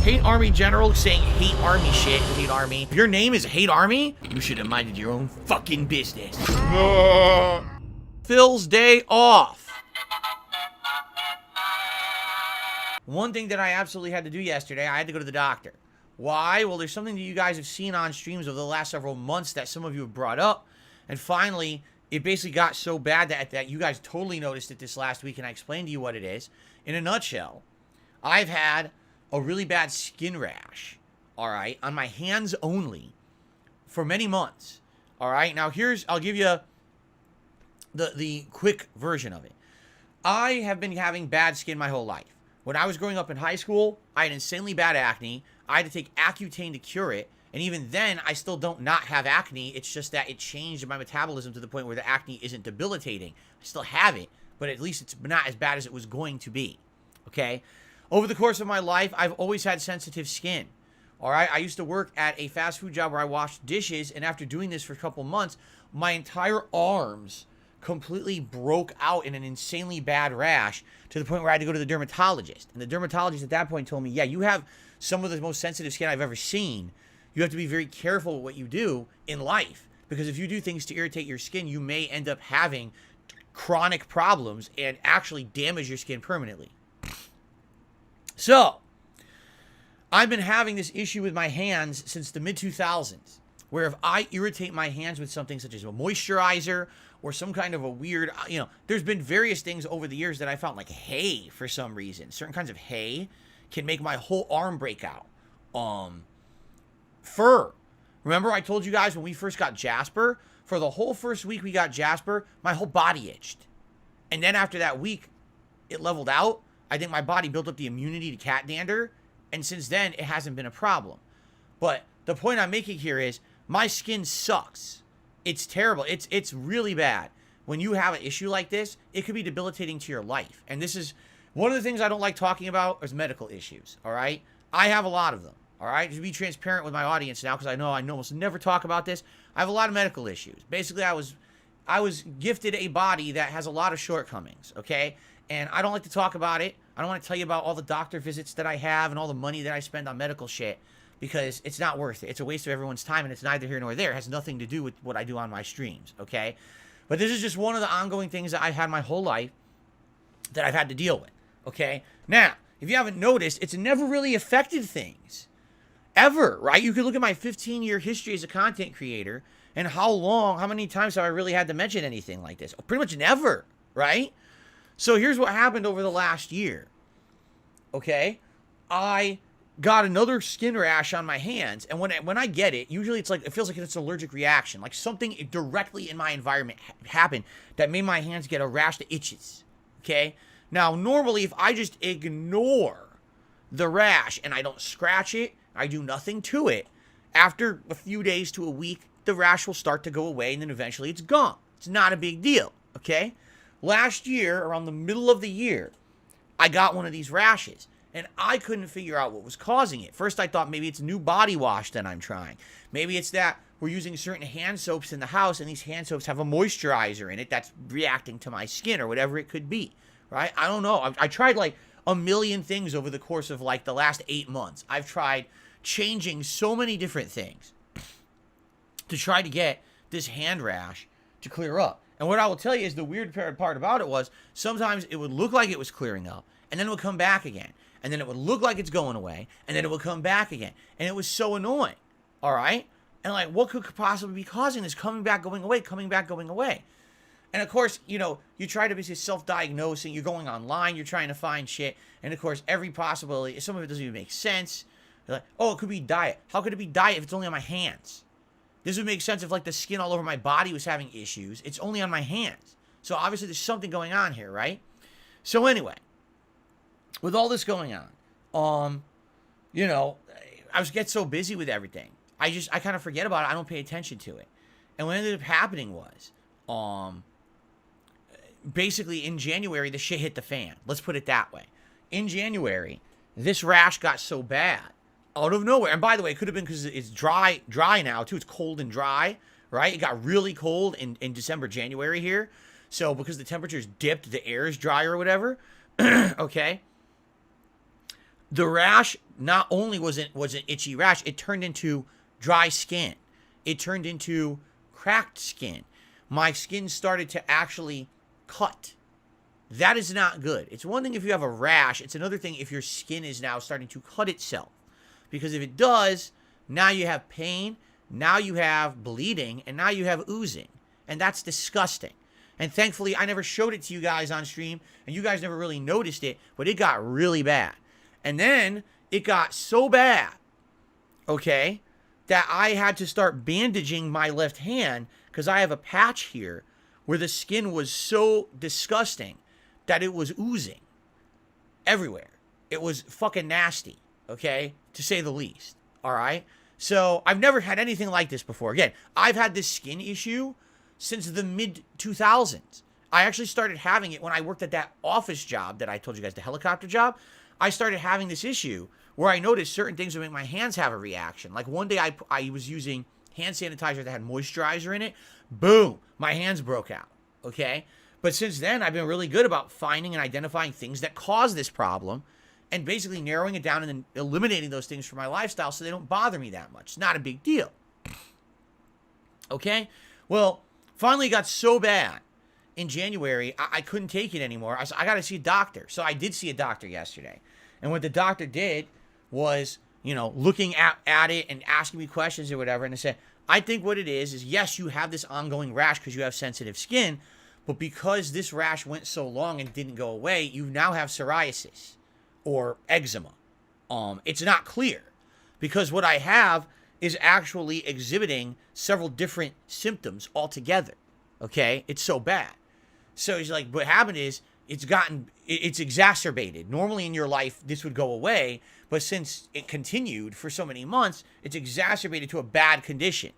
Hate Army General saying hate Army shit. Hate Army. If your name is Hate Army, you should have minded your own fucking business. Phil's day off. One thing that I absolutely had to do yesterday, I had to go to the doctor. Why? Well, there's something that you guys have seen on streams over the last several months that some of you have brought up. And finally, it basically got so bad that you guys totally noticed it this last week, and I explained to you what it is. In a nutshell, I've had a really bad skin rash, all right, on my hands only for many months, all right? Now, I'll give you the quick version of it. I have been having bad skin my whole life. When I was growing up in high school, I had insanely bad acne. I had to take Accutane to cure it. And even then, I still don't not have acne. It's just that it changed my metabolism to the point where the acne isn't debilitating. I still have it, but at least it's not as bad as it was going to be, okay? Over the course of my life, I've always had sensitive skin, all right? I used to work at a fast food job where I washed dishes, and after doing this for a couple months, my entire arms completely broke out in an insanely bad rash to the point where I had to go to the dermatologist. And the dermatologist at that point told me, yeah, you have some of the most sensitive skin I've ever seen. You have to be very careful with what you do in life, because if you do things to irritate your skin, you may end up having chronic problems and actually damage your skin permanently. So, I've been having this issue with my hands since the mid-2000s, where if I irritate my hands with something such as a moisturizer or some kind of a weird, there's been various things over the years that I found, like hay for some reason. Certain kinds of hay can make my whole arm break out. Fur. Remember I told you guys when we first got Jasper, for the whole first week we got Jasper, my whole body itched. And then after that week, it leveled out. I think my body built up the immunity to cat dander, and since then, it hasn't been a problem. But the point I'm making here is, my skin sucks. It's terrible. It's really bad. When you have an issue like this, it could be debilitating to your life. And this is one of the things I don't like talking about is medical issues, all right? I have a lot of them, all right? To be transparent with my audience now, because I almost never talk about this, I have a lot of medical issues. Basically, I was gifted a body that has a lot of shortcomings, okay? And I don't like to talk about it. I don't want to tell you about all the doctor visits that I have and all the money that I spend on medical shit, because it's not worth it. It's a waste of everyone's time, and it's neither here nor there. It has nothing to do with what I do on my streams, okay? But this is just one of the ongoing things that I've had my whole life that I've had to deal with, okay? Now, if you haven't noticed, it's never really affected things. Ever, right? You can look at my 15-year history as a content creator, and how many times have I really had to mention anything like this? Pretty much never, right? So here's what happened over the last year, okay? I got another skin rash on my hands, and when I get it, usually it feels like it's an allergic reaction, like something directly in my environment happened that made my hands get a rash that itches, okay? Now, normally, if I just ignore the rash and I don't scratch it, I do nothing to it, after a few days to a week, the rash will start to go away, and then eventually it's gone. It's not a big deal, okay? Last year, around the middle of the year, I got one of these rashes, and I couldn't figure out what was causing it. First, I thought maybe it's new body wash that I'm trying. Maybe it's that we're using certain hand soaps in the house, and these hand soaps have a moisturizer in it that's reacting to my skin, or whatever it could be, right? I don't know. I tried, like, a million things over the course of, like, the last 8 months. I've tried changing so many different things to try to get this hand rash to clear up. And what I will tell you is the weird part about it was sometimes it would look like it was clearing up, and then it would come back again. And then it would look like it's going away, and then it would come back again. And it was so annoying, all right? And like, what could possibly be causing this coming back, going away, coming back, going away? And of course, you try to be self-diagnosing. You're going online, you're trying to find shit. And of course, every possibility, some of it doesn't even make sense. You're like, oh, it could be diet. How could it be diet if it's only on my hands? This would make sense if, like, the skin all over my body was having issues. It's only on my hands. So obviously there's something going on here, right? So anyway, with all this going on, I get so busy with everything. I kind of forget about it. I don't pay attention to it. And what ended up happening was, basically in January, the shit hit the fan. Let's put it that way. In January, this rash got so bad, out of nowhere. And by the way, it could have been because it's dry now, too. It's cold and dry, right? It got really cold in December, January here. So because the temperatures dipped, the air is dry or whatever, okay? The rash not only was an itchy rash, it turned into dry skin. It turned into cracked skin. My skin started to actually cut. That is not good. It's one thing if you have a rash. It's another thing if your skin is now starting to cut itself. Because if it does, now you have pain, now you have bleeding, and now you have oozing. And that's disgusting. And thankfully, I never showed it to you guys on stream, and you guys never really noticed it, but it got really bad. And then it got so bad, okay, that I had to start bandaging my left hand because I have a patch here where the skin was so disgusting that it was oozing everywhere. It was fucking nasty, okay, to say the least, all right? So I've never had anything like this before. Again, I've had this skin issue since the mid-2000s. I actually started having it when I worked at that office job that I told you guys, the helicopter job. I started having this issue where I noticed certain things would make my hands have a reaction. Like one day I was using hand sanitizer that had moisturizer in it. Boom, my hands broke out, okay? But since then, I've been really good about finding and identifying things that cause this problem and basically narrowing it down and then eliminating those things from my lifestyle so they don't bother me that much. It's not a big deal, okay? Well, finally it got so bad in January, I couldn't take it anymore. I said, I got to see a doctor. So I did see a doctor yesterday. And what the doctor did was, you know, looking at it and asking me questions or whatever. And they said, I think what it is yes, you have this ongoing rash because you have sensitive skin. But because this rash went so long and didn't go away, you now have psoriasis or eczema. It's not clear because what I have is actually exhibiting several different symptoms altogether. Okay? It's so bad. So he's like, what happened is it's exacerbated. Normally in your life, this would go away, but since it continued for so many months, it's exacerbated to a bad condition.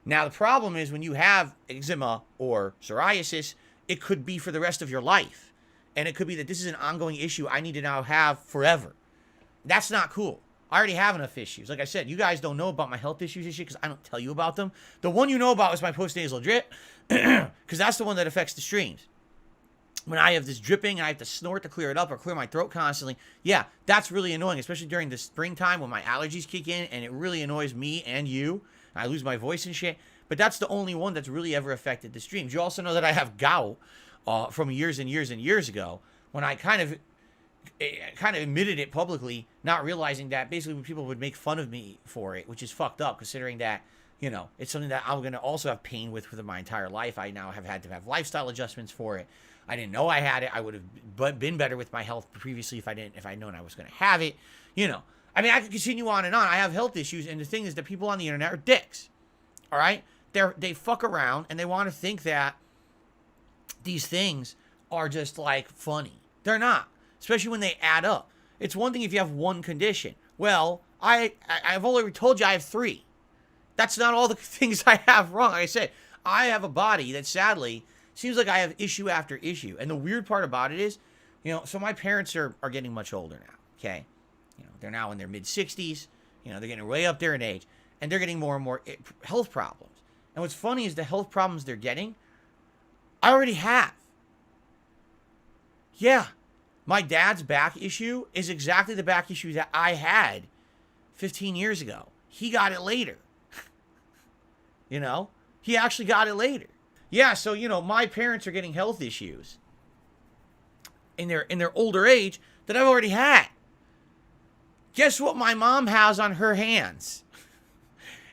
Now, the problem is when you have eczema or psoriasis, it could be for the rest of your life. And it could be that this is an ongoing issue I need to now have forever. That's not cool. I already have enough issues. Like I said, you guys don't know about my health issues and shit because I don't tell you about them. The one you know about is my post-nasal drip because that's the one that affects the streams. When I have this dripping and I have to snort to clear it up or clear my throat constantly, yeah, that's really annoying, especially during the springtime when my allergies kick in and it really annoys me and you. I lose my voice and shit. But that's the only one that's really ever affected the streams. You also know that I have gout from years and years and years ago when I kind of admitted it publicly, not realizing that basically people would make fun of me for it, which is fucked up considering that, you know, it's something that I'm going to also have pain with for my entire life. I now have had to have lifestyle adjustments for it. I didn't know I had it. I would have been better with my health previously if I'd known I was going to have it. You know, I mean, I could continue on and on. I have health issues, and the thing is that people on the internet are dicks. All right, they fuck around and they want to think that these things are just like funny. They're not, especially when they add up. It's one thing if you have one condition. Well, I've already told you I have 3. That's not all the things I have wrong. Like I said, I have a body that sadly seems like I have issue after issue. And the weird part about it is, you know, so my parents are getting much older now, okay? You know, they're now in their mid-60s. You know, they're getting way up there in age. And they're getting more and more health problems. And what's funny is the health problems they're getting, I already have. Yeah, my dad's back issue is exactly the back issue that I had 15 years ago. He got it later. You know, he actually got it later. Yeah, so, you know, my parents are getting health issues in their older age that I've already had. Guess what my mom has on her hands?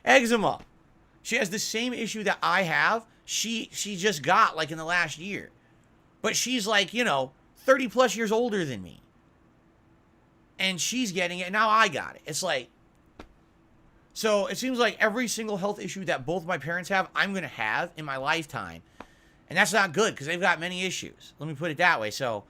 Eczema. She has the same issue that I have. She just got, like, in the last year. But she's, like, you know, 30 plus years older than me. And she's getting it, and now I got it. It's like, so it seems like every single health issue that both my parents have, I'm going to have in my lifetime. And that's not good because they've got many issues. Let me put it that way. So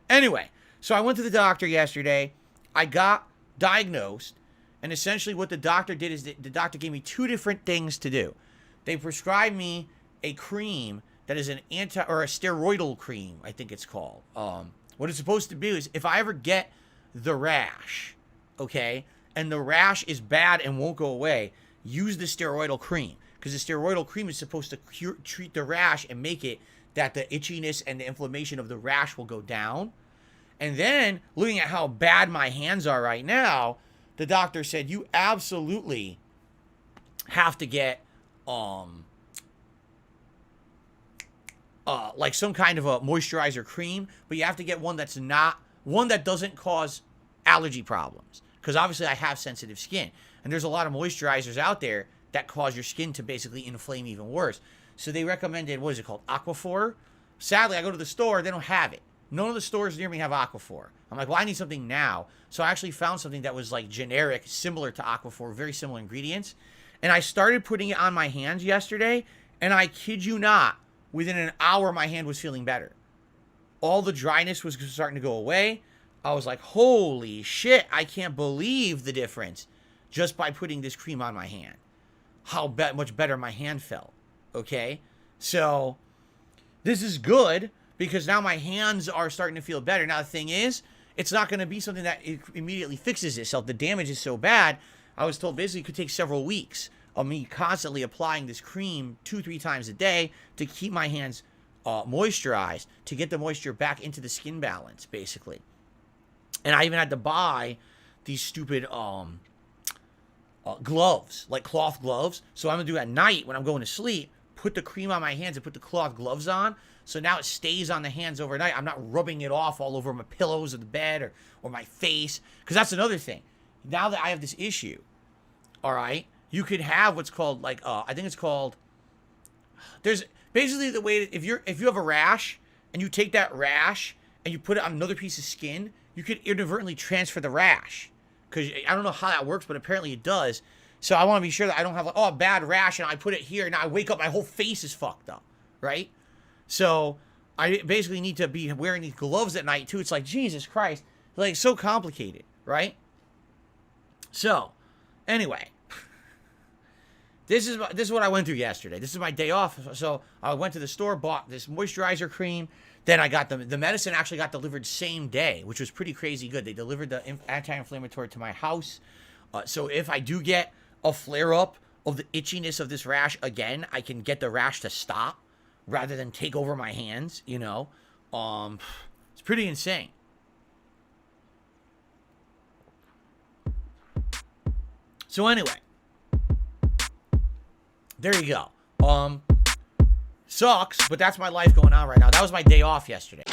anyway, so I went to the doctor yesterday. I got diagnosed. And essentially what the doctor did is the doctor gave me 2 different things to do. They prescribed me a cream that is a steroidal cream, I think it's called. What it's supposed to do is if I ever get the rash, okay, and the rash is bad and won't go away, use the steroidal cream. Because the steroidal cream is supposed to treat the rash and make it that the itchiness and the inflammation of the rash will go down. And then looking at how bad my hands are right now, the doctor said you absolutely have to get like some kind of a moisturizer cream, but you have to get one that's not one that doesn't cause allergy problems, because obviously I have sensitive skin, and there's a lot of moisturizers out there that cause your skin to basically inflame even worse. So they recommended, what is it called, Aquaphor. Sadly, I go to the store, they don't have it. None of the stores near me have Aquaphor. I'm like, well, I need something now. So I actually found something that was like generic, similar to Aquaphor, very similar ingredients. And I started putting it on my hands yesterday, and I kid you not, within an hour, my hand was feeling better. All the dryness was starting to go away. I was like, holy shit, I can't believe the difference just by putting this cream on my hand. How much better my hand felt, okay? So this is good because now my hands are starting to feel better. Now the thing is, it's not going to be something that immediately fixes itself. The damage is so bad, I was told basically it could take several weeks of me constantly applying this cream 2-3 times a day to keep my hands moisturized, to get the moisture back into the skin balance, basically. And I even had to buy these stupid gloves, like cloth gloves. So I'm going to do at night when I'm going to sleep, put the cream on my hands and put the cloth gloves on. So now it stays on the hands overnight. I'm not rubbing it off all over my pillows of the bed or my face. Because that's another thing. Now that I have this issue, all right, you could have what's called like, I think it's called, there's basically the way that if you have a rash and you take that rash and you put it on another piece of skin, you could inadvertently transfer the rash. Because I don't know how that works, but apparently it does. So I want to be sure that I don't have like, a bad rash and I put it here and now I wake up, my whole face is fucked up, right? So I basically need to be wearing these gloves at night too. It's like, Jesus Christ, like so complicated, right? So anyway, this is what I went through yesterday. This is my day off. So I went to the store, bought this moisturizer cream. Then I got the medicine actually got delivered same day, which was pretty crazy good. They delivered the anti-inflammatory to my house. So if I do get a flare-up of the itchiness of this rash again, I can get the rash to stop rather than take over my hands, you know. It's pretty insane. So anyway, there you go. Sucks, but that's my life going on right now. That was my day off yesterday.